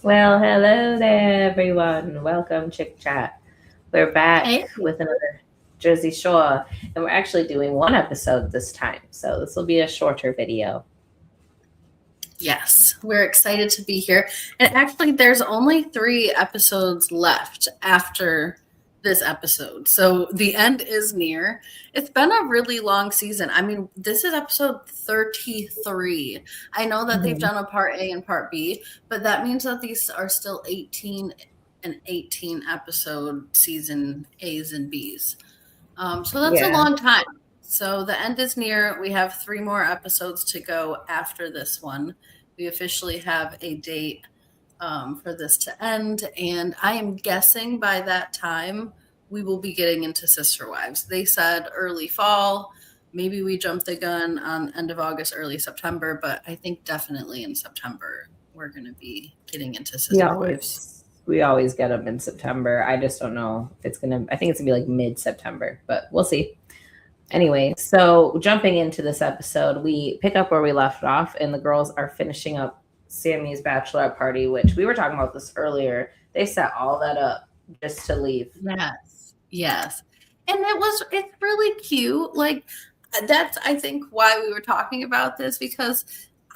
Well, hello there, everyone. Welcome, ChickChat. We're back Hey. with another Jersey Shore, and we're actually doing one episode this time. So this will be a shorter video. Yes, we're excited to be here. And actually, there's only 3 episodes left after this episode. So the end is near. It's been a really long season. I mean, this is episode 33. I know that they've Mhm. done a part A and part B, but that means that these are still 18 and 18 episode season A's and B's. So that's a Yeah. long time. So the end is near. We have 3 more episodes to go after this one. We officially have a date for this to end. And I am guessing by that time we will be getting into Sister Wives. They said early fall. Maybe we jumped the gun on end of August, early September, but I think definitely in September we're going to be getting into We Sister Wives. always get them in September. I just don't know if it's gonna. I think it's gonna be like mid-September, but we'll see. Anyway, so jumping into this episode, we pick up where we left off, and the girls are finishing up Sammy's bachelorette party, which we were talking about this earlier. They set all that up just to leave. Yes. Yes. And it's really cute. Like, that's, I think, why we were talking about this, because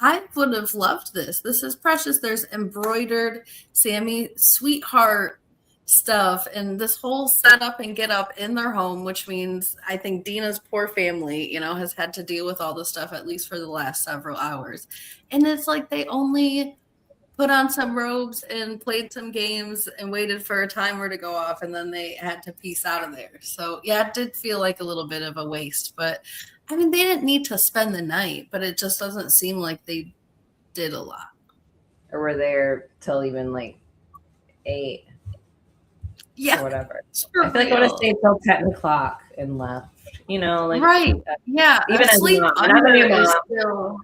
I would have loved this. This is precious. There's embroidered Sammy sweetheart stuff and this whole setup and get up in their home, which means I think Dina's poor family, has had to deal with all this stuff at least for the last several hours. And it's like they only put on some robes and played some games and waited for a timer to go off, and then they had to peace out of there. So yeah, it did feel like a little bit of a waste, but I mean, they didn't need to spend the night, but it just doesn't seem like they did a lot. Or we're there till even like 8 or Yeah, whatever. for I feel like I would have real. stayed till 10 o'clock and left. Like Right. Yeah, a even as a new sleep mom. And I'm a under new is mom. still,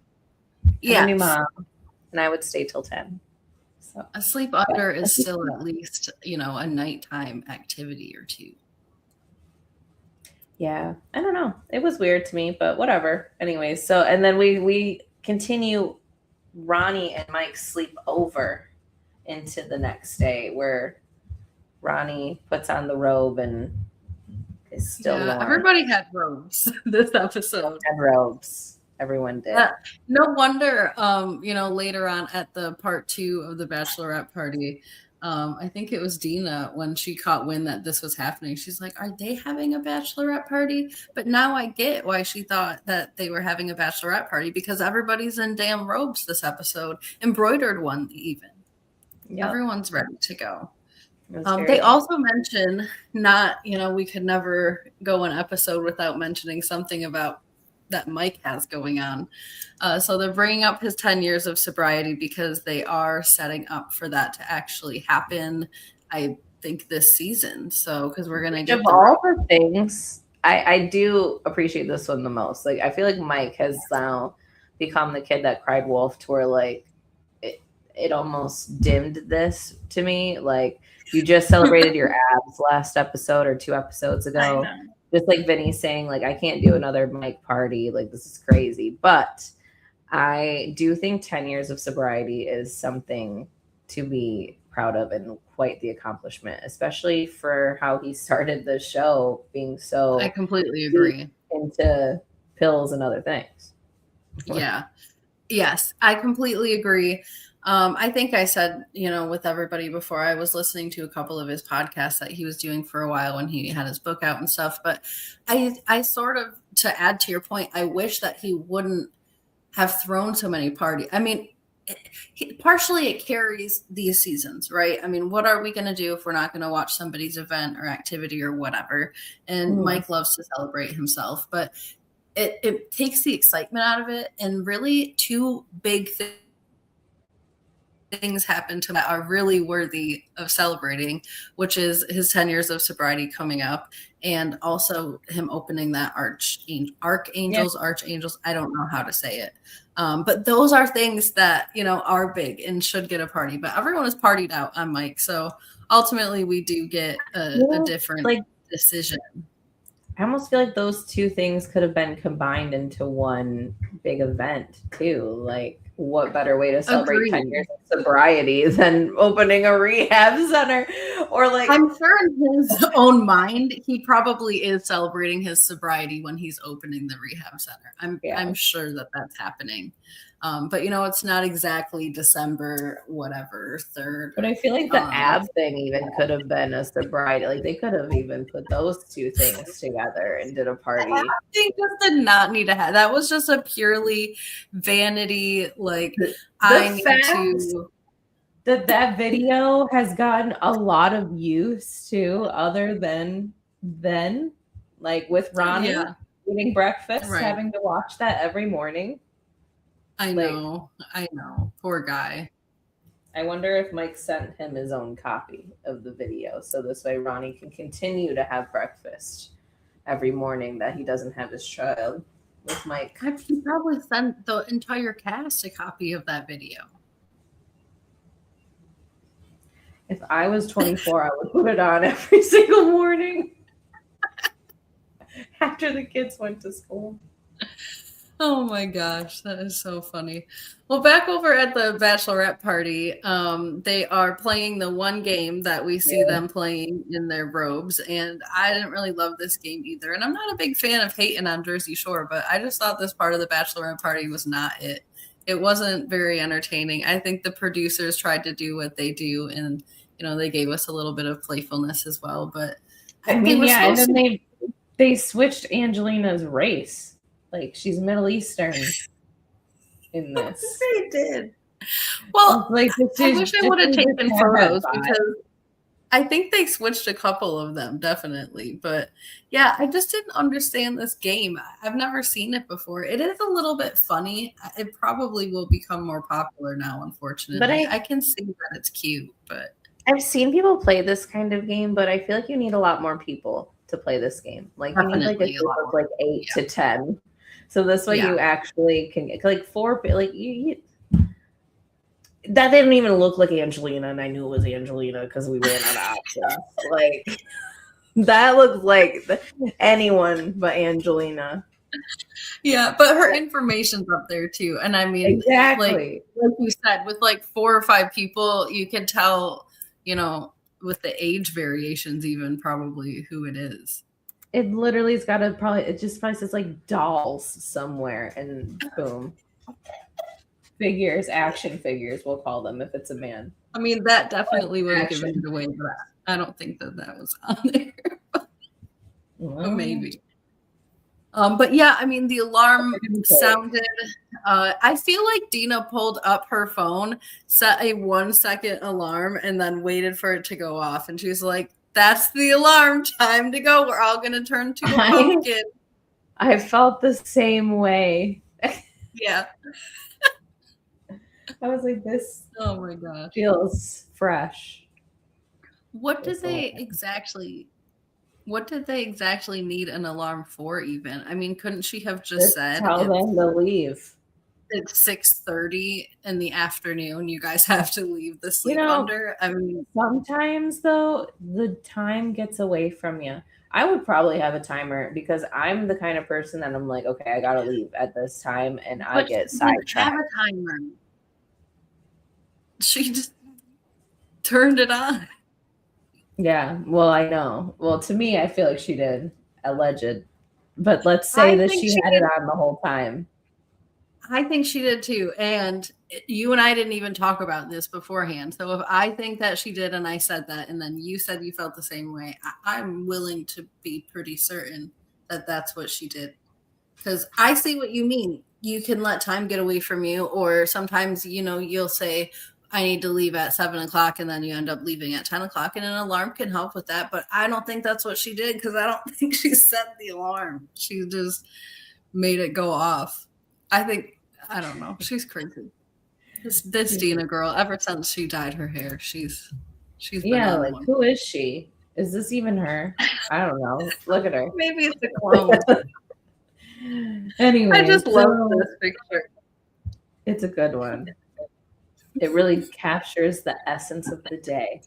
I'm a new yes, mom, and I would stay till 10. So a sleep under is still at least, a nighttime activity or two. yeah, I don't know. It was weird to me, but whatever. Anyways, so and then we continue. Ronnie and Mike sleep over into the next day, where Ronnie puts on the robe and is still Yeah, warm. everybody had robes this episode. And robes. Everyone did. No wonder, later on at the part 2 of the bachelorette party, I think it was Dina, when she caught wind that this was happening, she's like, are they having a bachelorette party? But now I get why she thought that they were having a bachelorette party, because everybody's in damn robes this episode, embroidered one even. Yep. Everyone's ready to go. They They also mention we could never go an episode without mentioning something about that Mike has going on. So they're bringing up his 10 years of sobriety because they are setting up for that to actually happen, I think, this season. So, because we're going to get of all the things, I do appreciate this one the most. Like, I feel like Mike has now become the kid that cried wolf, to where like it almost dimmed this to me. Like, you just celebrated your abs last episode or 2 episodes ago. Just like Vinny saying, like, I can't do another Mike party. Like, this is crazy. But I do think 10 years of sobriety is something to be proud of, and quite the accomplishment, especially for how he started the show, being so I completely agree. into pills and other things. Yeah. Yes, I completely agree. I think I said, with everybody before, I was listening to a couple of his podcasts that he was doing for a while when he had his book out and stuff. But I sort of, to add to your point, I wish that he wouldn't have thrown so many parties. I mean, partially it carries these seasons, right? I mean, what are we going to do if we're not going to watch somebody's event or activity or whatever? And Mike loves to celebrate himself, but it takes the excitement out of it. And really, 2 big things happen to that are really worthy of celebrating, which is his 10 years of sobriety coming up, and also him opening that archangels. I don't know how to say it. But those are things that, are big and should get a party, but everyone is partied out on Mike. So ultimately we do get a different decision. I almost feel like those 2 things could have been combined into one big event too. Like, what better way to celebrate 10 Agreed. years of sobriety than opening a rehab center? Or like, I'm sure in his own mind, he probably is celebrating his sobriety when he's opening the rehab center. I'm sure that that's happening. But it's not exactly December, whatever, 3rd. but I feel like the ab thing even could have been a sobriety. Like they could have even put those two things together and did a party. I think this did not need to have. That was just a purely vanity. Like I need to. That video has gotten a lot of use too, other than then, like with Ronnie eating breakfast, having to watch that every morning. I know. Poor guy. I wonder if Mike sent him his own copy of the video, so this way Ronnie can continue to have breakfast every morning that he doesn't have his child with Mike. He probably sent the entire cast a copy of that video. If I was 24, I would put it on every single morning after the kids went to school. Oh my gosh, that is so funny. Well, back over at the bachelorette party, they are playing the one game that we see them playing in their robes, and I didn't really love this game either. And I'm not a big fan of hating on Jersey Shore, but I just thought this part of the bachelorette party was not it. It wasn't very entertaining. I think the producers tried to do what they do, and they gave us a little bit of playfulness as well. But I mean, and then they switched Angelina's race. Like she's Middle Eastern in this. They did. Well, I wish I would have taken photos because I think they switched a couple of them, definitely. But yeah, I just didn't understand this game. I've never seen it before. It is a little bit funny. It probably will become more popular now, unfortunately. But I can see that it's cute. But I've seen people play this kind of game, but I feel like you need a lot more people to play this game. Like you need like a group of like 8 to 10. So this way you actually can like 4, like you that didn't even look like Angelina, and I knew it was Angelina because we ran out of options. Like that looked like anyone but Angelina. Yeah, but her information's up there too. And I mean, exactly like you said, with like 4 or 5 people, you can tell, with the age variations, even probably who it is. It literally has got it just says like dolls somewhere, and boom. Figures, action figures, we'll call them if it's a man. I mean, that definitely would have given it away, but I don't think that was on there. But maybe. But yeah, I mean, the alarm sounded. I feel like Dina pulled up her phone, set a 1-second alarm, and then waited for it to go off. And she was like, "That's the alarm. Time to go. We're all gonna turn to a pumpkin." I felt the same way. Yeah. I was like, "This. Oh my gosh, feels fresh." What did they exactly need an alarm for? Even, I mean, couldn't she have just said, "Tell them to leave"? It's 6:30 in the afternoon. You guys have to leave the sleep under. I mean, sometimes though, the time gets away from you. I would probably have a timer because I'm the kind of person that I'm like, okay, I gotta leave at this time, and I get sidetracked. Have a timer. She just turned it on. Yeah, well, I know. Well, to me, I feel like she did. Alleged. But let's say that she had it on the whole time. I think she did too. And you and I didn't even talk about this beforehand. So if I think that she did and I said that, and then you said you felt the same way, I'm willing to be pretty certain that that's what she did. Because I see what you mean. You can let time get away from you, or sometimes, you'll say, I need to leave at 7:00, and then you end up leaving at 10:00, and an alarm can help with that. But I don't think that's what she did, because I don't think she set the alarm. She just made it go off. I don't know. She's crazy. This Dina girl, ever since she dyed her hair, she's been like, who is she? Is this even her? I don't know. Look at her. Maybe it's a clone. Anyway, I just love this picture. It's a good one. It really captures the essence of the day.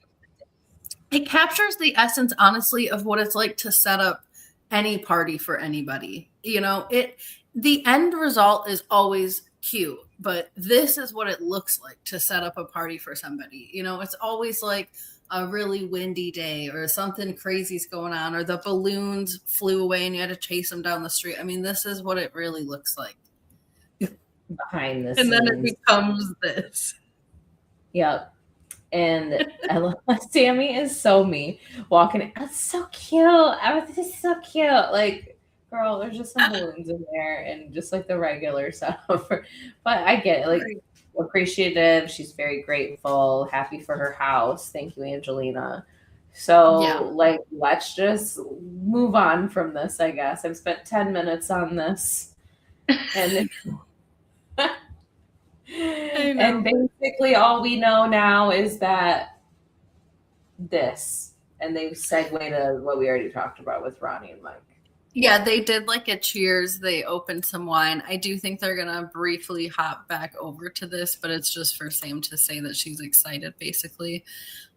It captures the essence, honestly, of what it's like to set up any party for anybody. The end result is always cute, but this is what it looks like to set up a party for somebody. You know, it's always like a really windy day or something crazy's going on, or the balloons flew away and you had to chase them down the street. I mean, this is what it really looks like. Behind the And scenes. then it becomes this. Yep. And I love Sammy is so me walking in. That's so cute. Everything is so cute. Like, girl, there's just some balloons in there and just like the regular stuff. But I get it. Like, appreciative. She's very grateful, happy for her house. Thank you, Angelina. So, like, let's just move on from this, I guess. I've spent 10 minutes on this. And and basically all we know now is that this, and they segue to what we already talked about with Ronnie and Mike. Yeah, they did like a cheers. They opened some wine. I do think they're going to briefly hop back over to this, but it's just for Sam to say that she's excited, basically.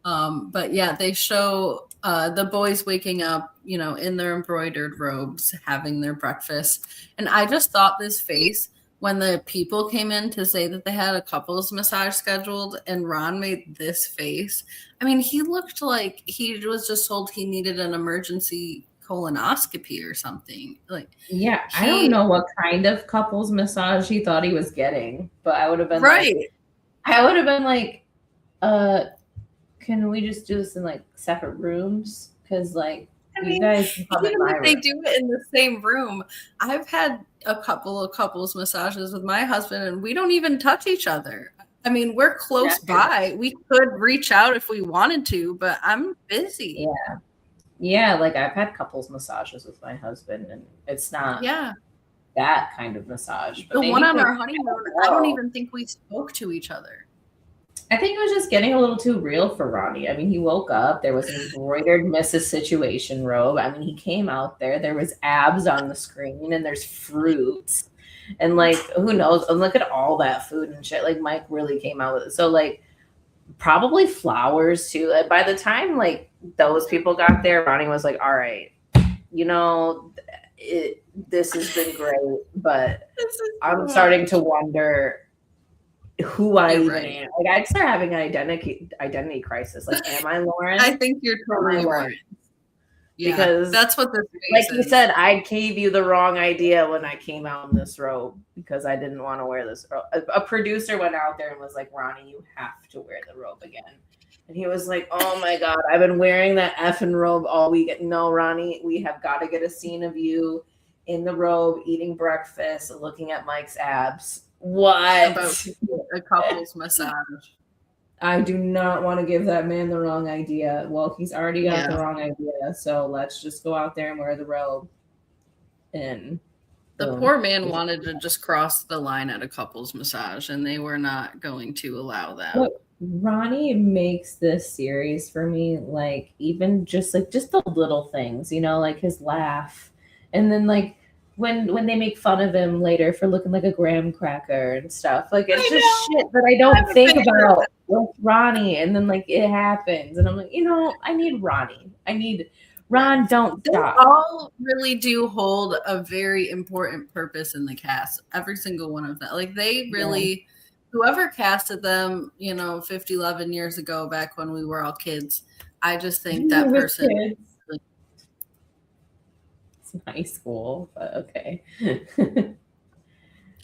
But yeah, they show the boys waking up, you know, in their embroidered robes, having their breakfast. And I just thought this face when the people came in to say that they had a couples massage scheduled and Ron made this face. I mean, he looked like he was just told he needed an emergency colonoscopy or something. Like, yeah, I don't know what kind of couples massage he thought he was getting, but I would have been like, can we just do this in like separate rooms? Because like, you guys even if they do it in the same room, I've had a couple of couples massages with my husband and we don't even touch each other. I mean, we're close by. We could reach out if we wanted to, but I'm busy. Yeah, like I've had couples massages with my husband and it's not that kind of massage. But the one on our honeymoon, I don't even think we spoke to each other. I think it was just getting a little too real for Ronnie. I mean, he woke up, there was an embroidered Mrs. Situation robe. I mean, he came out there was abs on the screen and there's fruits. And like, who knows? And look at all that food and shit. Like Mike really came out with it. So like probably flowers too. By the time like those people got there, Ronnie was like, all right, you know, this has been great, but I'm starting to wonder who I even am. Like I'd start having an identity crisis. Like, am I Lauren? I think you're totally Lauren. Yeah, because that's what this like you said, I gave you the wrong idea when I came out in this robe because I didn't want to wear this robe. A producer went out there and was like, Ronnie, you have to wear the robe again. And he was like, oh my God, I've been wearing that effing robe all week. No, Ronnie, we have got to get a scene of you in the robe, eating breakfast, looking at Mike's abs. What? About a couples massage. I do not want to give that man the wrong idea. Well, he's already got the wrong idea, so let's just go out there and wear the robe. And the poor man wanted to just cross the line at a couples massage, and they were not going to allow that. Look, Ronnie makes this series for me, like even just the little things, you know, like his laugh, and then like when they make fun of him later for looking like a graham cracker and stuff. Like it's just shit that I don't think about with Ronnie. And then like it happens and I'm like, you know, I need Ronnie. I need Ron, don't stop. They all really do hold a very important purpose in the cast. Every single one of them. Like they really whoever casted them, you know, 11 years ago back when we were all kids, I just think that person high school, but okay. When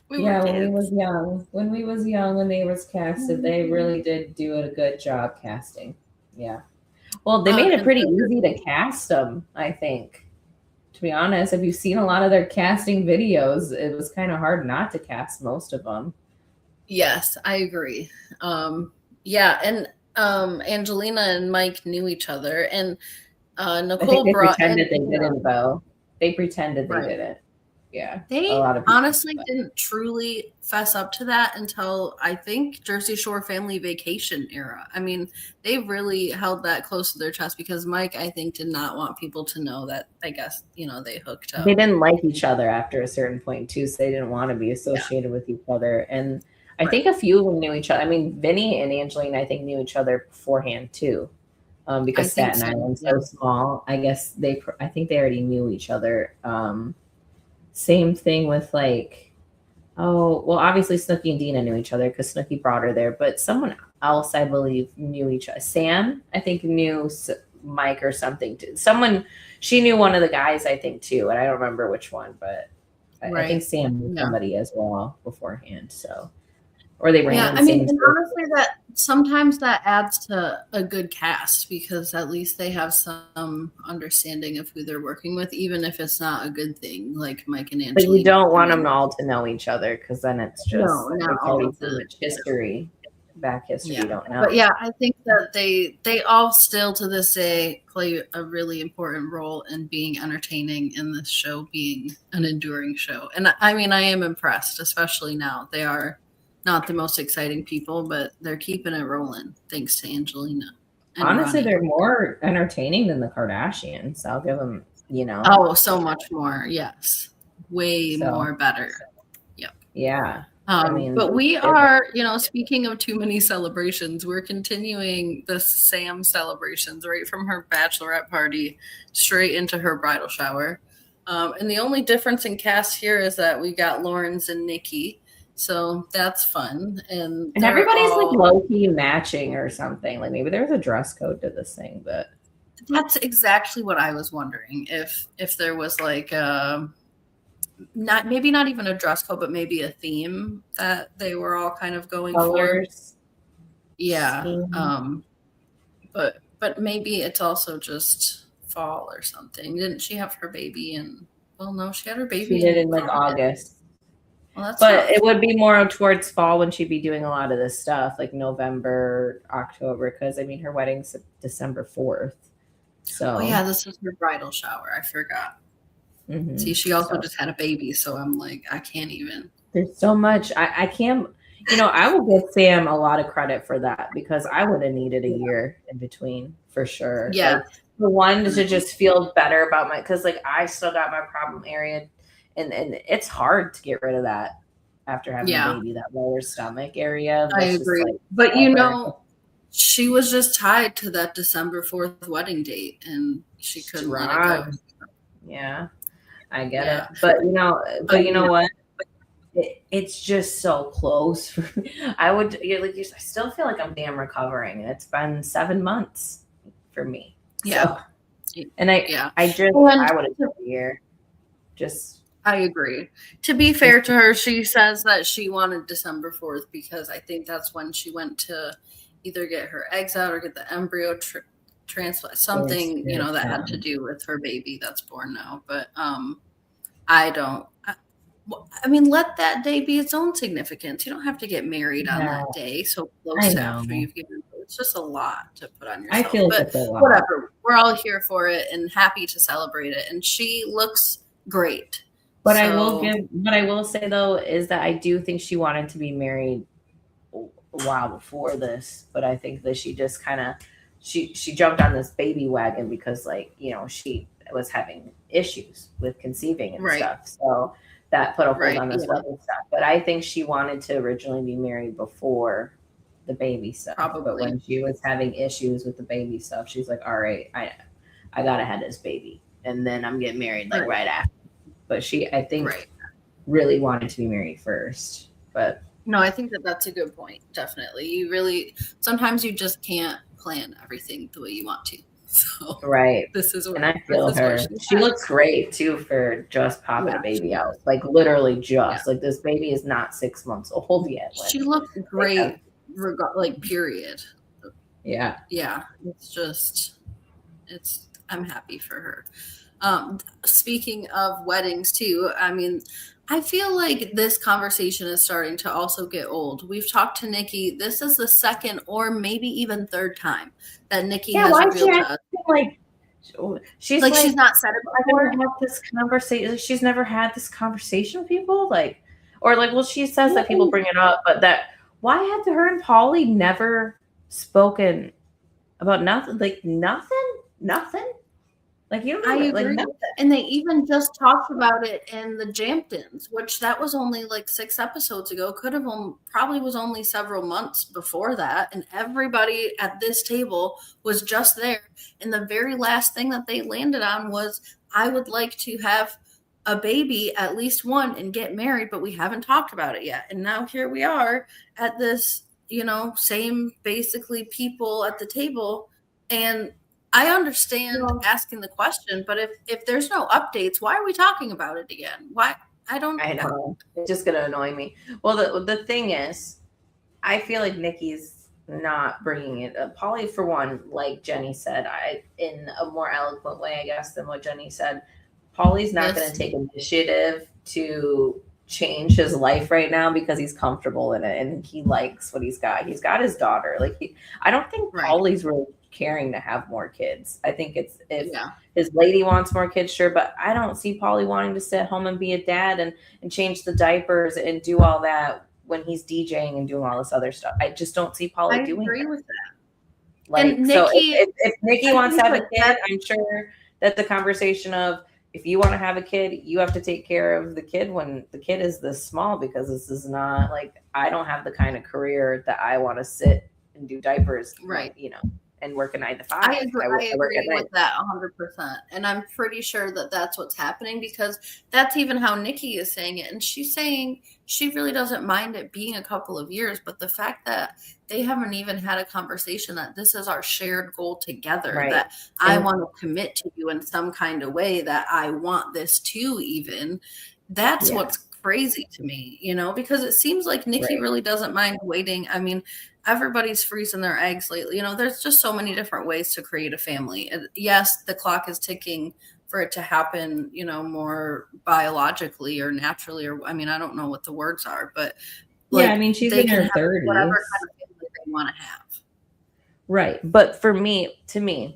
we was young when they was casted, they really did do a good job casting. Yeah. Well, they made it pretty easy to cast them, I think. To be honest, if you've seen a lot of their casting videos, it was kind of hard not to cast most of them. Yes, I agree. And Angelina and Mike knew each other, and Nicole pretended they didn't though. They pretended they didn't. Yeah. They honestly didn't truly fess up to that until I think Jersey Shore Family Vacation era. I mean, they really held that close to their chest because Mike, I think, did not want people to know that, I guess, you know, they hooked up. They didn't like each other after a certain point too, so they didn't want to be associated with each other. And I think a few of them knew each other. I mean, Vinny and Angelina, I think, knew each other beforehand too. Because Staten Island's so small, I guess I think they already knew each other. Same thing with like Oh, well, obviously Snooki and Dina knew each other because Snooki brought her there, but someone else, I believe, knew each other. Sam, I think, knew Mike or something. Someone, she knew one of the guys, I think, too, and I don't remember which one, but I think Sam knew somebody as well beforehand. So, or they ran. Yeah, I mean, and honestly, that sometimes that adds to a good cast because at least they have some understanding of who they're working with, even if it's not a good thing, like Mike and Angelina. But you don't want them all to know each other because then it's just not all too much history. Back history, you don't know. But yeah, I think that they all still to this day play a really important role in being entertaining in this show being an enduring show. And I mean, I am impressed, especially now. They are not the most exciting people, but they're keeping it rolling thanks to Angelina. Honestly, they're more entertaining than the Kardashians. I'll give them, Oh, so much more. Yes. Way more better. Yep. Yeah. But we are, speaking of too many celebrations, we're continuing the Sam celebrations right from her bachelorette party straight into her bridal shower. And the only difference in cast here is that we got Lawrence and Nikki. So that's fun. And everybody's like low-key matching or something. Like maybe there's a dress code to this thing, but that's exactly what I was wondering. If there was like not even a dress code, but maybe a theme that they were all kind of going for. Yeah. But maybe it's also just fall or something. Didn't she have her baby no, she had her baby. She did in like August. Well, but it would be more towards fall when she'd be doing a lot of this stuff, like November, October, because I mean her wedding's December 4th. So yeah, this is her bridal shower. I forgot. Mm-hmm. See, she also just had a baby, so I'm like, I can't even. There's so much. I can't. I will give Sam a lot of credit for that because I would have needed a year in between for sure. Yeah. Like, for one, to just feel better about because like I still got my problem area, and it's hard to get rid of that after having a baby. That lower stomach area. I agree, but she was just tied to that December 4th wedding date, and she couldn't let it go. Yeah. I get it. But you know what? It's just so close. I still feel like I'm damn recovering. It's been 7 months for me. Yeah. So, and I would have took a year. I agree. To be fair to her, she says that she wanted December 4th because I think that's when she went to either get her eggs out or get the embryo transplant, something, that had to do with her baby that's born now. But I mean, let that day be its own significance. You don't have to get married on that day so close after you've given birth. It's just a lot to put on yourself. I feel like it's a lot. Whatever. We're all here for it and happy to celebrate it. And she looks great. But I will say though is that I do think she wanted to be married a while before this, but I think that she just kind of she jumped on this baby wagon because she was having issues with conceiving and stuff. So that put a hold on this wedding stuff. But I think she wanted to originally be married before the baby stuff. Probably. But when she was having issues with the baby stuff, she's like, all right, I gotta have this baby. And then I'm getting married right after. But she, I think, really wanted to be married first. But no, I think that's a good point. Definitely. Sometimes you just can't plan everything the way you want to. So this is and I feel her. She looks great too for just popping a baby out. Like literally just like this baby is not 6 months old yet. She looks great, period. Yeah. Yeah. I'm happy for her. Speaking of weddings too, I mean, I feel like this conversation is starting to also get old. We've talked to Nikki. This is the second or maybe even third time that Nikki has revealed to us. She's not said it before. This conversation. She's never had this conversation with people. She says that people bring it up, but why have her and Pauly never spoken about nothing? Nothing. Like you don't know, I agree. And they even just talked about it in the Jamptons, which that was only 6 episodes ago. Probably was only several months before that. And everybody at this table was just there. And the very last thing that they landed on was, I would like to have a baby, at least one, and get married, but we haven't talked about it yet. And now here we are at this, same basically people at the table. And I understand asking the question, but if there's no updates, why are we talking about it again? Why? I know. It's just going to annoy me. Well, the thing is, I feel like Nikki's not bringing it up. Polly, for one, like Jenny said, in a more eloquent way, I guess, than what Jenny said, Polly's not going to take initiative to change his life right now because he's comfortable in it and he likes what he's got. He's got his daughter. Like, I don't think Polly's really caring to have more kids. I think it's if his lady wants more kids, sure, but I don't see Polly wanting to sit home and be a dad and change the diapers and do all that when he's DJing and doing all this other stuff. I just don't see Polly doing that. I agree with that. Like, and Nikki, so if Nikki wants to have a kid, I'm sure that the conversation of, if you want to have a kid, you have to take care of the kid when the kid is this small, because this is not like, I don't have the kind of career that I want to sit and do diapers, right? And work a 9 to 5. I agree with that 100%. And I'm pretty sure that that's what's happening, because that's even how Nikki is saying it. And she's saying she really doesn't mind it being a couple of years, but the fact that they haven't even had a conversation that this is our shared goal together, that I want to commit to you in some kind of way, that I want this too, even, that's what's crazy to me, because it seems like Nikki really doesn't mind waiting. I mean, everybody's freezing their eggs lately. There's just so many different ways to create a family. Yes, the clock is ticking for it to happen, more biologically or naturally, or I don't know what the words are, but she's in her 30s. Whatever kind of family they want to have. Right. But to me,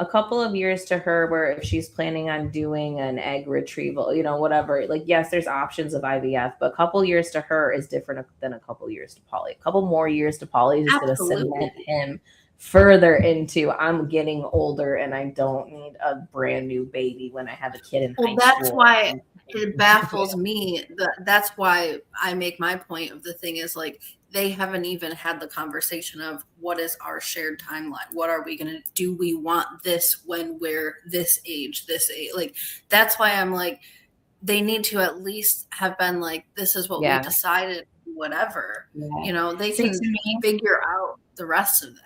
a couple of years to her, where if she's planning on doing an egg retrieval, whatever, like, yes, there's options of IVF, but a couple years to her is different than a couple years to Polly. A couple more years to Polly is going to cement him further into, I'm getting older and I don't need a brand new baby when I have a kid in high school. That's why it baffles me. That's why I make my point of the thing is, like, they haven't even had the conversation of what is our shared timeline? What are we going to do? We want this when we're this age. Like, that's why I'm like, they need to at least have been like, this is what we decided, whatever. They can figure out the rest of that.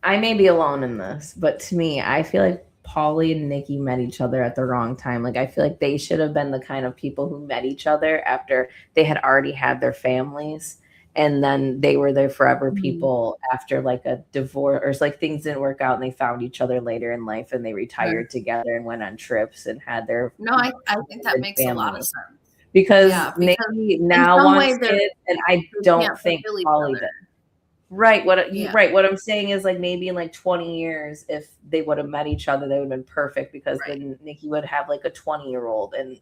I may be alone in this, but to me, I feel like Polly and Nikki met each other at the wrong time. Like, I feel like they should have been the kind of people who met each other after they had already had their families. And then they were their forever people after like a divorce, or like things didn't work out and they found each other later in life and they retired together and went on trips and had their. No, I think that makes a lot of sense. Because Nikki now wants kids, and I don't think Polly did. Right. What I'm saying is, like, maybe in like 20 years, if they would have met each other, they would have been perfect, because then Nikki would have like a 20-year-old and,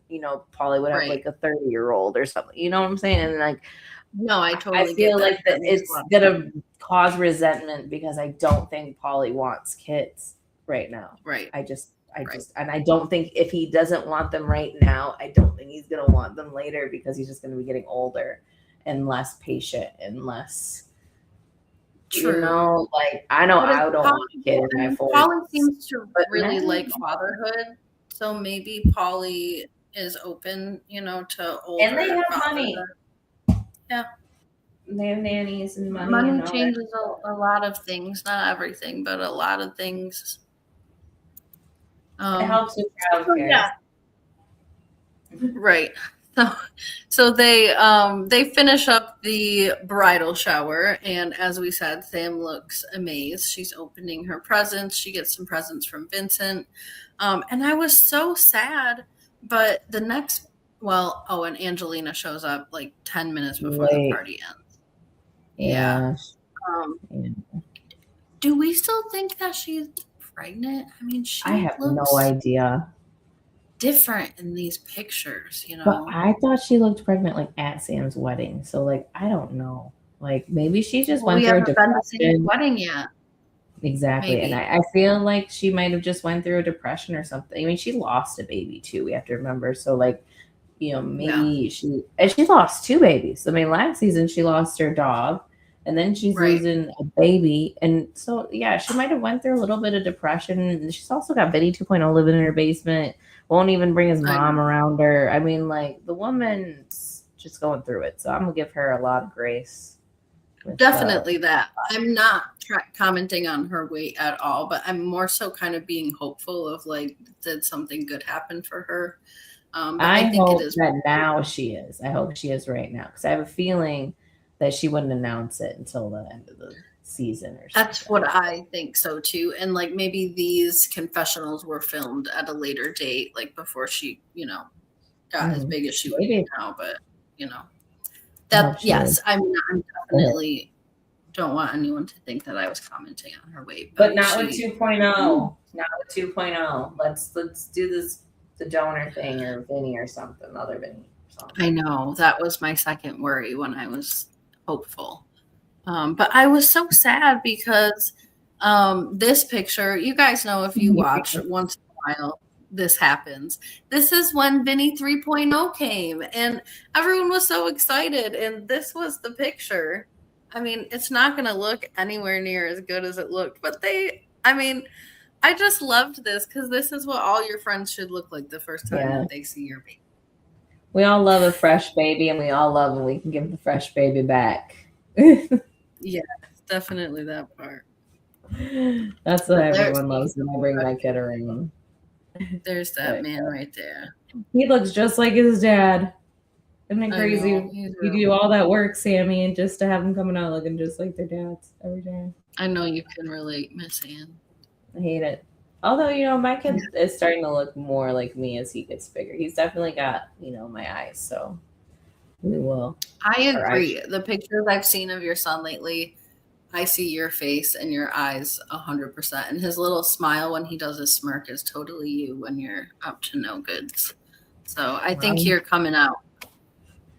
Polly would have like a 30-year-old or something. You know what I'm saying? And like, no, I totally feel like that it's gonna cause resentment, because I don't think Polly wants kids right now. Right. I just, and I don't think, if he doesn't want them right now, I don't think he's gonna want them later, because he's just gonna be getting older and less patient and less. True. Like, I know I don't want a kid in my 40s. Polly seems to really like fatherhood, so maybe Polly is open, to older. And they have money. Yeah. They have nannies and money. Money changes a lot of things, not everything, but a lot of things. It helps with childcare. Yeah. Right. So they finish up the bridal shower, and as we said, Sam looks amazed. She's opening her presents. She gets some presents from Vincent, and I was so sad. But the next, and Angelina shows up like 10 minutes before the party ends. Yeah. Do we still think that she's pregnant? I mean, I have no idea. Different in these pictures, But I thought she looked pregnant like at Sam's wedding. So like, I don't know. Like, maybe she just went through a depression. We haven't been to Sam's wedding yet. Exactly. Maybe. And I feel like she might have just went through a depression or something. I mean, she lost a baby too, we have to remember. So like, maybe she lost 2 babies. I mean, last season she lost her dog, and then she's Right. losing a baby. And so, yeah, she might have went through a little bit of depression. And she's also got Vinny 2.0 living in her basement, won't even bring his I mom know. around her. I mean, like, the woman's just going through it. So I'm going to give her a lot of grace with Definitely that. I'm not commenting on her weight at all, but I'm more so kind of being hopeful of like, did something good happen for her? But I I think it hope is. that now she is. I hope she is right now, because I have a feeling that she wouldn't announce it until the end of the season or That's what something. I think so too. And like maybe these confessionals were filmed at a later date, like before she, got as Mhm. big as she was Maybe. now. But you know, I hope that she is. yes, I'm definitely don't want anyone to think that I was commenting on her weight, But but not with she 2.0. Not with 2.0. Let's do this, the donor thing, or Vinny or something, other Vinny or I something. know that was my second worry when I was hopeful. But I was so sad because this picture, you guys know if you watch once in a while, this happens. This is when Vinny 3.0 came, and everyone was so excited. And this was the picture. I mean, it's not going to look anywhere near as good as it looked, but I mean, I just loved this because this is what all your friends should look like the first time Yeah. that they see your baby. We all love a fresh baby, and we all love when we can give the fresh baby back. Yeah, definitely that part. That's what But there's everyone loves when I bring my kid around. there's that But man right there. he looks just like his dad. Isn't it I know. crazy? He's You real. do all that work, Sammy, and just to have them coming out looking just like their dads every day. I know you can relate, Miss Ann. I hate it. Although, my kid is starting to look more like me as he gets bigger. He's definitely got, my eyes. So we will. I Or I agree. The pictures I've seen of your son lately, I see your face and your eyes 100%. And his little smile when he does his smirk is totally you when you're up to no goods. So I think should. you're coming out.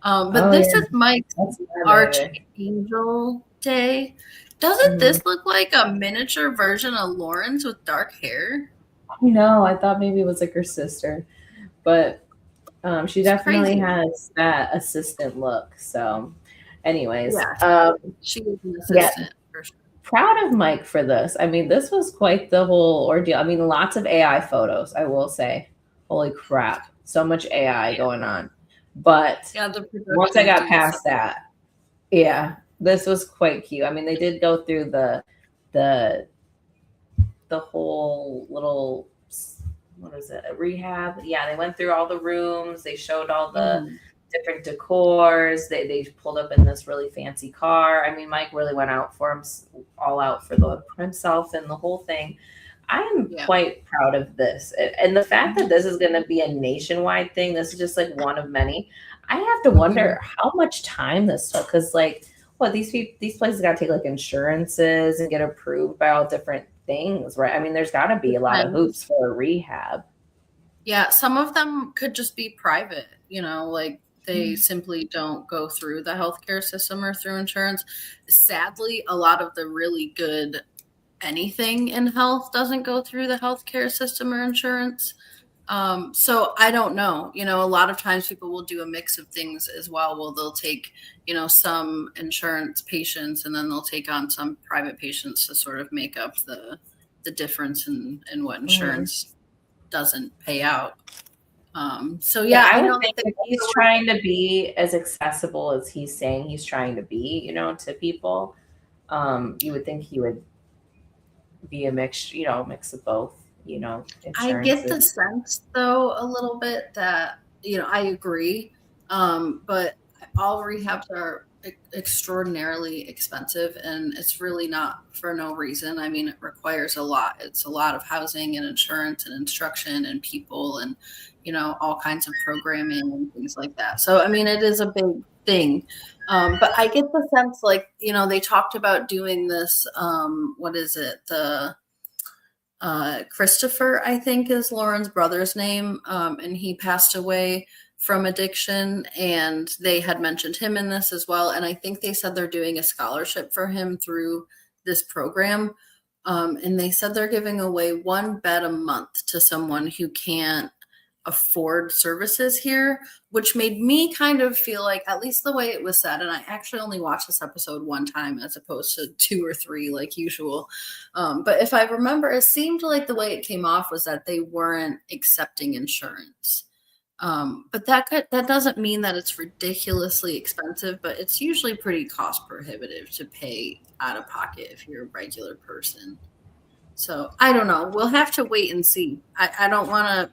But Oh, this yeah. is Mike's That's my baby. Archangel Day. Doesn't Hmm. this look like a miniature version of Lauren's with dark hair? No, I thought maybe it was like her sister. But she It's definitely crazy. has that assistant look. So, anyways, Yeah, she is an yeah, assistant for sure. proud of Mike for this. I mean, this was quite the whole ordeal. I mean, lots of AI photos, I will say. Holy crap. So much AI going on. But Yeah, the once I production got dudes. past that, yeah, this was quite cute. I mean, they did go through the the whole little, what is it, a rehab. Yeah, they went through all the rooms. They showed all the Mhm. different decors. They pulled up in this really fancy car. I mean, Mike really went out for him, all out for himself and the whole thing. I am Yeah. quite proud of this, and the fact that this is going to be a nationwide thing. This is just like one of many. I have to Mhm. wonder how much time this took, because like, what, these places got to take like insurances and get approved by all different things, right? I mean, there's got to be a lot of hoops Depends. for a rehab. Yeah, some of them could just be private, like they simply don't go through the healthcare system or through insurance. Sadly, a lot of the really good anything in health doesn't go through the healthcare system or insurance. So I don't know. A lot of times people will do a mix of things as well. Well, they'll take, some insurance patients and then they'll take on some private patients to sort of make up the difference in what Mhm. insurance doesn't pay out. So Yeah, yeah, I I would know that think they if he's trying to be as accessible as he's saying he's trying to be, to people, you would think he would be a mix, mix of both, I get insurances. the sense though a little bit that I agree, but all rehabs are extraordinarily expensive, and it's really not for no reason. I mean, it requires a lot. It's a lot of housing and insurance and instruction and people and all kinds of programming and things like that. So I mean, it is a big thing. But I get the sense like they talked about doing this. What is it? The Christopher, I think, is Lauren's brother's name, and he passed away from addiction. And they had mentioned him in this as well. And I think they said they're doing a scholarship for him through this program. And they said they're giving away one bed a month to someone who can't afford services here, which made me kind of feel like, at least the way it was said, and I actually only watched this episode one time as opposed to 2 or 3 like usual. But if I remember, it seemed like the way it came off was that they weren't accepting insurance. But that doesn't mean that it's ridiculously expensive, but it's usually pretty cost prohibitive to pay out of pocket if you're a regular person. So I don't know. We'll have to wait and see. I don't want to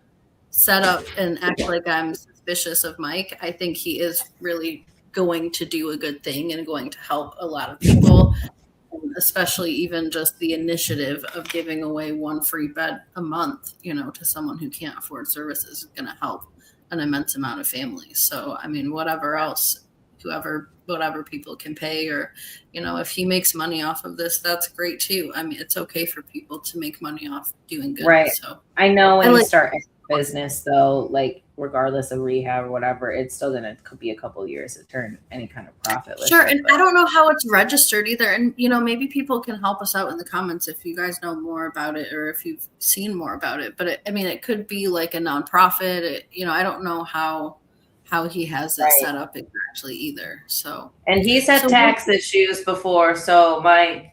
set up and act like I'm suspicious of Mike. I think he is really going to do a good thing and going to help a lot of people, especially even just the initiative of giving away 1 free bed a month, to someone who can't afford services is going to help an immense amount of families. So, I mean, whatever people can pay, or, if he makes money off of this, that's great too. I mean, it's okay for people to make money off doing good. Right. So I know when you start business though, like regardless of rehab or whatever, it's still could be a couple of years to turn any kind of profit. Sure. And I don't know how it's registered either. And, maybe people can help us out in the comments if you guys know more about it or if you've seen more about it. But it could be like a nonprofit. I don't know how he has it set up exactly either. So, and he's had tax issues before. So Mike,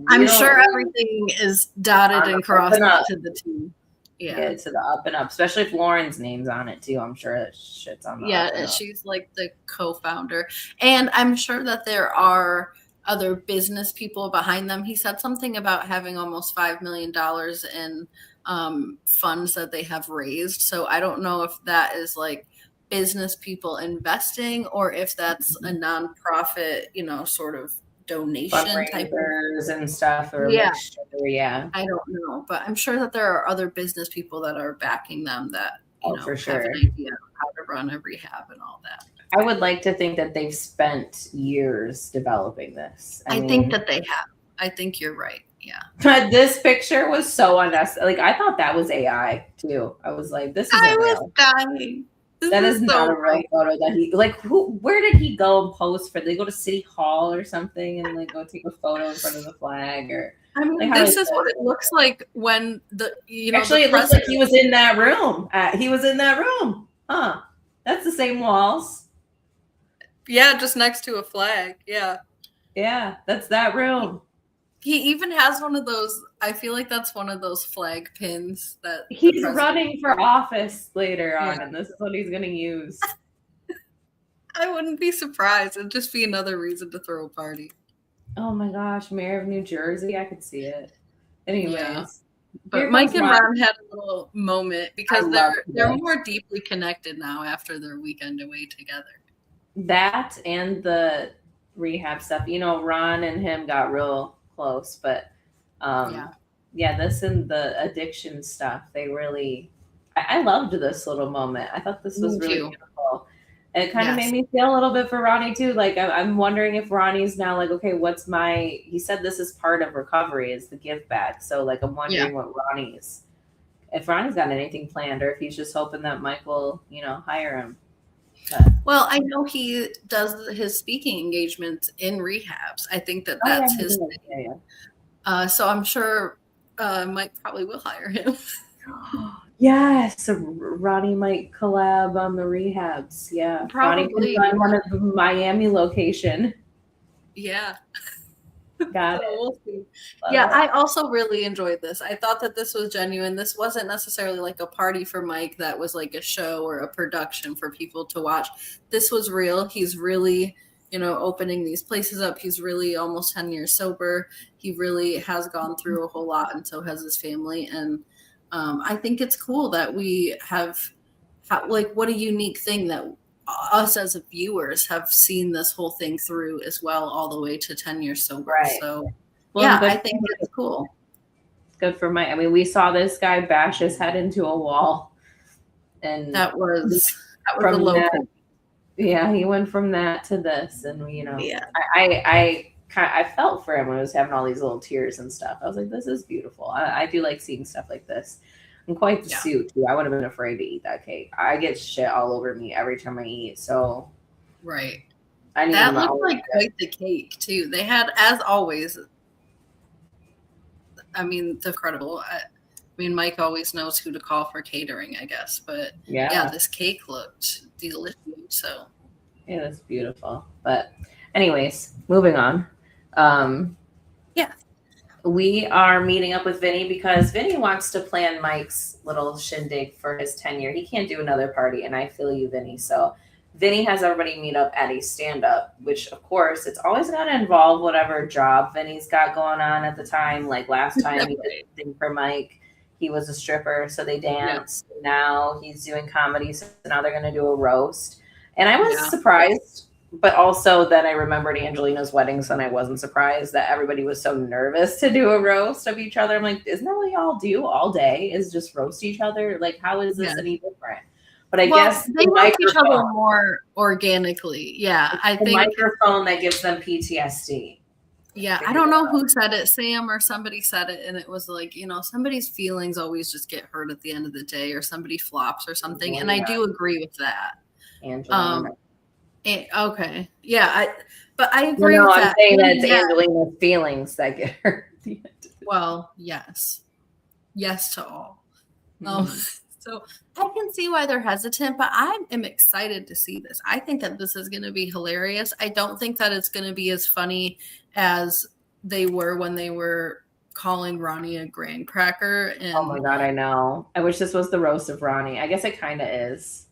I'm sure everything is dotted and crossed to the T. Yeah, to the up and up, especially if Lauren's name's on it too. I'm sure that shit's on the up and up. She's like the co-founder, and I'm sure that there are other business people behind them. He said something about having almost $5 million in funds that they have raised. So I don't know if that is like business people investing or if that's a nonprofit, sort of donation type and stuff, or mixture. I don't know, but I'm sure that there are other business people that are backing them that for sure have an idea of how to run a rehab and all that. I would like to think that they've spent years developing this. I think that they have. I think you're right. Yeah. But this picture was so unnecessary. Like I thought that was AI too. I was like, this is I was dying. That is not a real photo that he where did he go and pose for? Did they go to City Hall or something and go take a photo in front of the flag? Or I mean, this is what it looks like when actually it looks like he was in that room. He was in that room. Huh. That's the same walls. Yeah, just next to a flag. Yeah. Yeah, that's that room. He even has one of those. I feel like that's one of those flag pins that he's running for office later on, and this is what he's going to use. I wouldn't be surprised. It'd just be another reason to throw a party. Oh my gosh, Mayor of New Jersey. I could see it. Anyways. But Mike and Ron had a little moment because they're more deeply connected now after their weekend away together. That and the rehab stuff. Ron and him got real close, but this and the addiction stuff, they really I loved this little moment. I thought this was really beautiful. And it kind of made me feel a little bit for Ronnie too. Like I'm wondering if Ronnie's now like, okay, he said this is part of recovery, is the give back. So like I'm wondering if Ronnie's got anything planned, or if he's just hoping that Mike will, hire him. Well, I know he does his speaking engagements in rehabs. I think that's his thing. So I'm sure Mike probably will hire him. Yes, so Ronnie might collab on the rehabs. Yeah, probably. Ronnie can find one at the Miami location. Yeah. Got it. We'll see. Yeah, I also really enjoyed this. I thought that this was genuine. This wasn't necessarily like a party for Mike that was like a show or a production for people to watch. This was real. He's really, opening these places up. He's really almost 10 years sober. He really has gone through a whole lot, and so has his family. And I think it's cool that we have what a unique thing that us as viewers have seen this whole thing through as well, all the way to 10 years sober. Right. So I think it's cool. Good for Mike. I mean, we saw this guy bash his head into a wall, and that was a low point. Yeah, he went from that to this, and I felt for him when I was having all these little tears and stuff. I was like, this is beautiful. I do like seeing stuff like this. And quite the suit too. I would have been afraid to eat that cake. I get shit all over me every time I eat. So right. That looked like quite the cake too. They had, as always, I mean, the incredible. mean, Mike always knows who to call for catering, I guess. But Yeah, this cake looked delicious. So it was beautiful. But anyways, moving on. yeah. We are meeting up with Vinny because Vinny wants to plan Mike's little shindig for his 10-year. He can't do another party, and I feel you, Vinny. So Vinny has everybody meet up at a stand-up, which of course it's always going to involve whatever job Vinny's got going on at the time. Like last time he did the thing for Mike, he was a stripper, so they danced. Yeah. Now he's doing comedy, so now they're going to do a roast. And I was surprised, but also then I remembered Angelina's wedding, so I wasn't surprised that everybody was so nervous to do a roast of each other. I'm like, isn't that what y'all do all day? Is just roast each other? Like, how is this any different? But I guess they roast each other more organically. Yeah, I think microphone that gives them PTSD. Yeah, I don't know who said it, Sam or somebody said it, and it was like, somebody's feelings always just get hurt at the end of the day, or somebody flops or something, and I do agree with that. Angelina. Okay, yeah, but I agree with that. I'm saying that it's Angelina's feelings that get hurt at the end of the day. Well, yes to all. So I can see why they're hesitant, but I am excited to see this. I think that this is going to be hilarious. I don't think that it's going to be as funny as they were when they were calling Ronnie a graham cracker. And, oh my God, I know. I wish this was the roast of Ronnie. I guess it kind of is.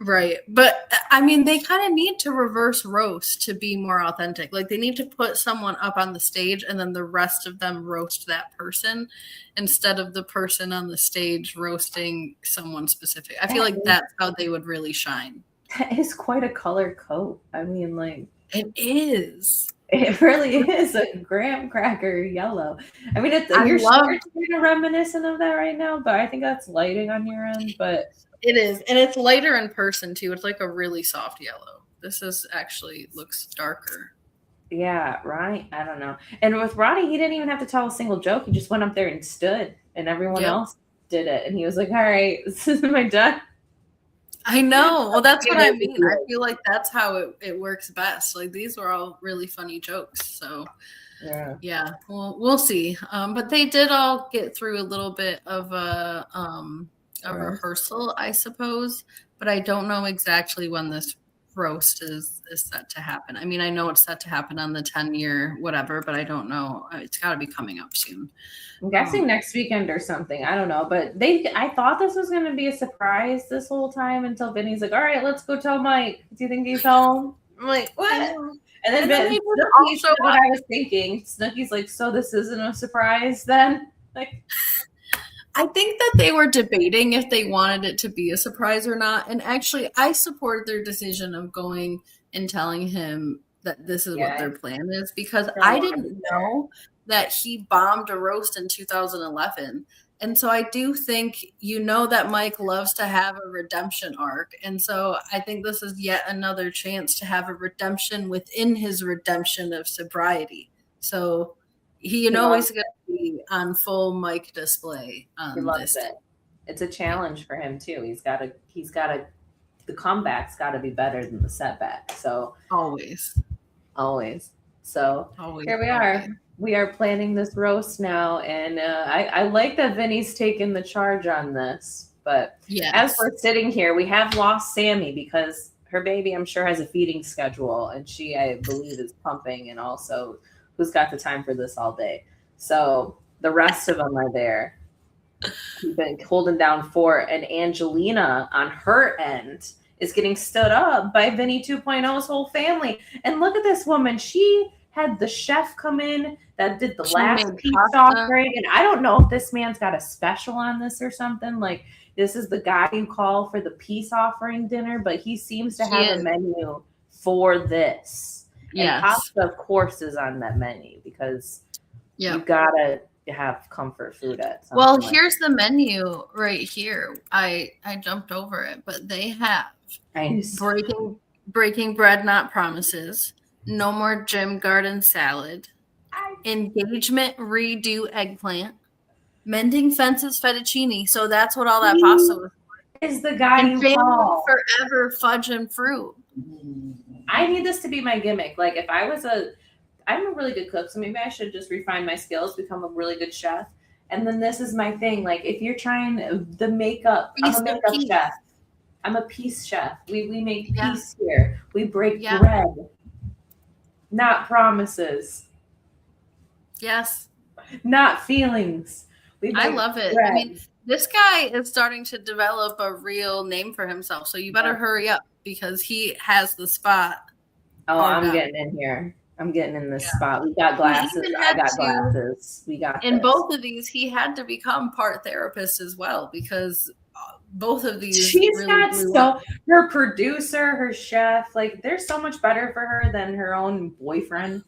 Right. But I mean, they kind of need to reverse roast to be more authentic. Like they need to put someone up on the stage and then the rest of them roast that person instead of the person on the stage roasting someone specific. I feel like that's how they would really shine. That is quite a color coat. I mean, like. It is. It really is a graham cracker yellow. I mean, you're kind of reminiscent of that right now, but I think that's lighting on your end. But it is, and it's lighter in person too. It's like a really soft yellow. This is actually looks darker. Yeah, Ronnie. I don't know. And with Ronnie, he didn't even have to tell a single joke. He just went up there and stood, and everyone else did it. And he was like, "All right, this is my done." I know. Well, that's what I mean. I feel like that's how it works best. Like these were all really funny jokes. So yeah. Well, we'll see. But they did all get through a little bit of a rehearsal, I suppose. But I don't know exactly when this roast is set to happen. I mean, I know it's set to happen on the 10-year whatever, but I don't know. It's got to be coming up soon. I'm guessing next weekend or something. I don't know. But I thought this was going to be a surprise this whole time until Vinny's like, all right, let's go tell Mike. Do you think he's home? I'm like, what? And then Snooki said what I was thinking. Snooki's like, so this isn't a surprise then? Like, I think that they were debating if they wanted it to be a surprise or not. And actually, I support their decision of going and telling him that this is what their plan is, because I didn't know that he bombed a roast in 2011. And so I do think, that Mike loves to have a redemption arc. And so I think this is yet another chance to have a redemption within his redemption of sobriety. So he's going to be on full Mike display on this. It's a challenge for him too. The comeback's got to be better than the setback. So always. So here we are. We are planning this roast now, and I like that Vinny's taking the charge on this. But as we're sitting here, we have lost Sammy because her baby, I'm sure, has a feeding schedule, and she, I believe, is pumping, and also who's got the time for this all day. So the rest of them are there. We've been holding down fort, and Angelina on her end is getting stood up by Vinny 2.0's whole family. And look at this woman. She had the chef come in that did the last peace offering. And I don't know if this man's got a special on this or something. Like, this is the guy you call for the peace offering dinner, but he seems to have a menu for this. And pasta, of course, is on that menu because you gotta have comfort food at some point. Here's the menu right here. I jumped over it, but they have breaking bread, not promises, no more gym garden salad, engagement redo eggplant, mending fences fettuccine. So that's what all that pasta was. Is the guy you call forever fudge and fruit. I need this to be my gimmick. Like, if I'm a really good cook, so maybe I should just refine my skills, become a really good chef. And then this is my thing. Like, if you're trying the makeup, I'm a makeup chef. I'm a peace chef. We make peace here. We break bread, not promises. Yes. Not feelings. I love it. Bread. I mean, this guy is starting to develop a real name for himself. So you better hurry up because he has the spot. Oh, I'm getting in here. I'm getting in this spot. We got glasses. I got glasses. We got in both of these. He had to become part therapist as well because both of these. She's really got her producer, her chef. Like, they're so much better for her than her own boyfriend.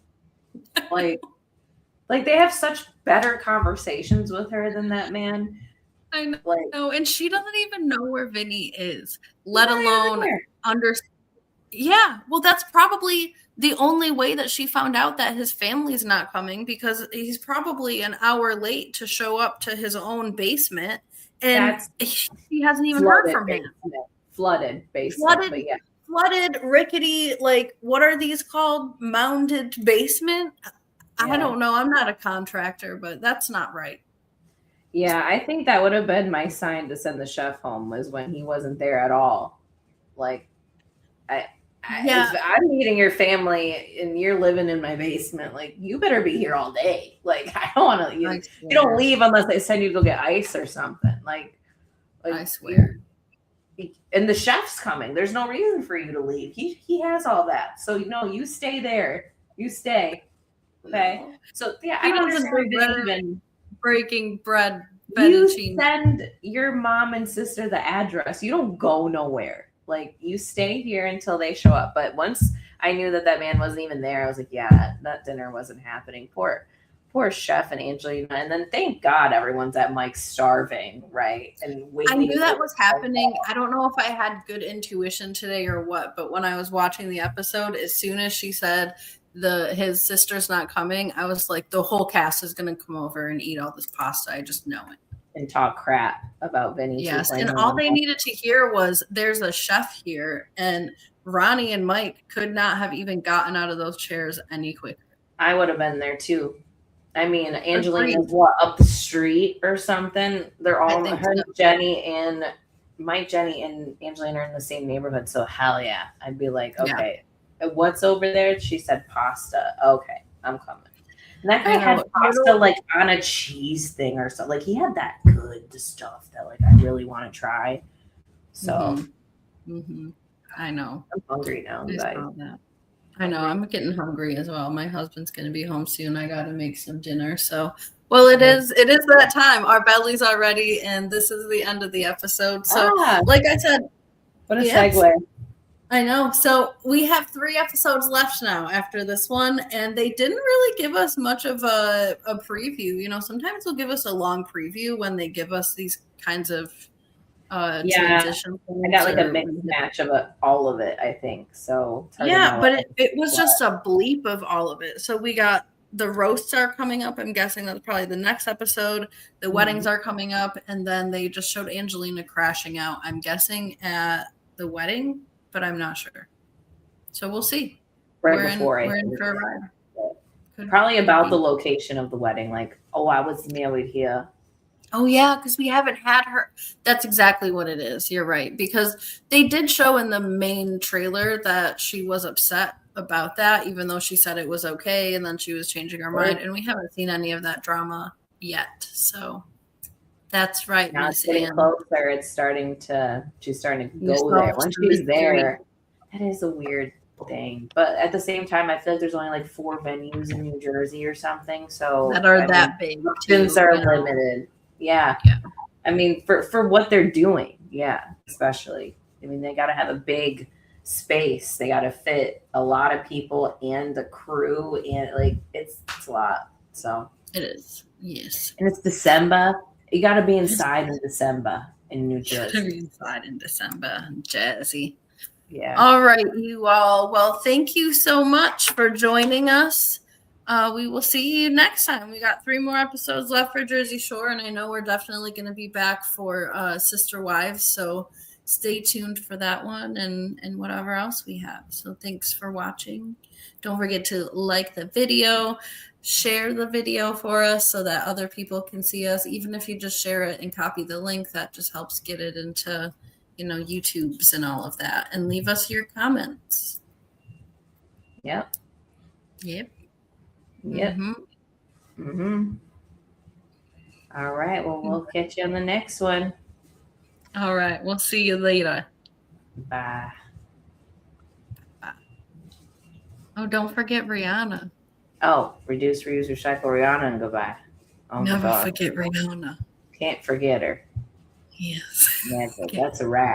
Like they have such better conversations with her than that man. I know. Like, and she doesn't even know where Vinny is, let alone understand. Yeah, well, that's probably the only way that she found out that his family's not coming because he's probably an hour late to show up to his own basement, and she hasn't even heard from him. Flooded basement. Flooded, rickety. Like, what are these called? Mounded basement. Yeah. I don't know. I'm not a contractor, but that's not right. Yeah, I think that would have been my sign to send the chef home was when he wasn't there at all. Like, if I'm meeting your family and you're living in my basement, like, you better be here all day. Like, I don't want to. You don't leave unless they send you to go get ice or something. Like I swear. And the chef's coming. There's no reason for you to leave. He has all that. So you stay there. You stay. Okay. So I don't understand breaking bread. You send your mom and sister the address. You don't go nowhere. Like, you stay here until they show up. But once I knew that man wasn't even there, I was like, that dinner wasn't happening. Poor chef and Angelina. And then thank God everyone's at Mike's starving, right? And I knew that was happening. I don't know if I had good intuition today or what, but when I was watching the episode, as soon as she said his sister's not coming, I was like, the whole cast is going to come over and eat all this pasta. I just know it. And talk crap about Vinny. Yes, and all they needed to hear was there's a chef here, and Ronnie and Mike could not have even gotten out of those chairs any quicker. I would have been there too. I mean, Angelina's up the street or something. They're all Jenny and Angelina are in the same neighborhood. So hell yeah, I'd be like, okay, what's over there? She said pasta. Okay, I'm coming. And that guy had pasta like on a cheese thing or something. Like, he had that good stuff that like I really want to try. So I know. I'm hungry now. I know. I'm getting hungry as well. My husband's going to be home soon. I got to make some dinner. So, well, it is that time. Our bellies are ready, and this is the end of the episode. So, like I said, what a segue. I know. So we have 3 episodes left now after this one, and they didn't really give us much of a preview. You know, sometimes they'll give us a long preview when they give us these kinds of transition. I got like a mixed match of all of it, I think. So but it was just a bleep of all of it. So we got the roasts are coming up. I'm guessing that's probably the next episode. The weddings are coming up, and then they just showed Angelina crashing out. I'm guessing at the wedding, but I'm not sure. So we'll see. We're in for a ride. Probably about the location of the wedding. Like, I was married here. Oh, yeah, because we haven't had her. That's exactly what it is. You're right. Because they did show in the main trailer that she was upset about that, even though she said it was okay, and then she was changing her mind. And we haven't seen any of that drama yet. So that's right. Now it's getting closer. She's starting to go there. When she's there, that is a weird thing. But at the same time, I feel like there's only like 4 venues in New Jersey or something. So that are that big. Options are limited. Yeah. I mean, for what they're doing. Yeah. Especially. I mean, they got to have a big space. They got to fit a lot of people and the crew. And like, it's a lot. So it is. Yes. And it's December. You got to be inside in December in New Jersey. Inside in December in Jersey. Yeah. All right, you all. Well, thank you so much for joining us. We will see you next time. We got 3 more episodes left for Jersey Shore, and I know we're definitely going to be back for Sister Wives, so stay tuned for that one and whatever else we have. So thanks for watching. Don't forget to like the video, share the video for us so that other people can see us. Even if you just share it and copy the link, that just helps get it into, YouTube's and all of that. And leave us your comments. Yep. Yep. All right. Well, we'll catch you on the next one. All right. We'll see you later. Bye. Oh, don't forget Rihanna. Oh, reduce, reuse, recycle Rihanna and goodbye. Oh, never forget Rihanna. Can't forget her. Yes. That's a wrap.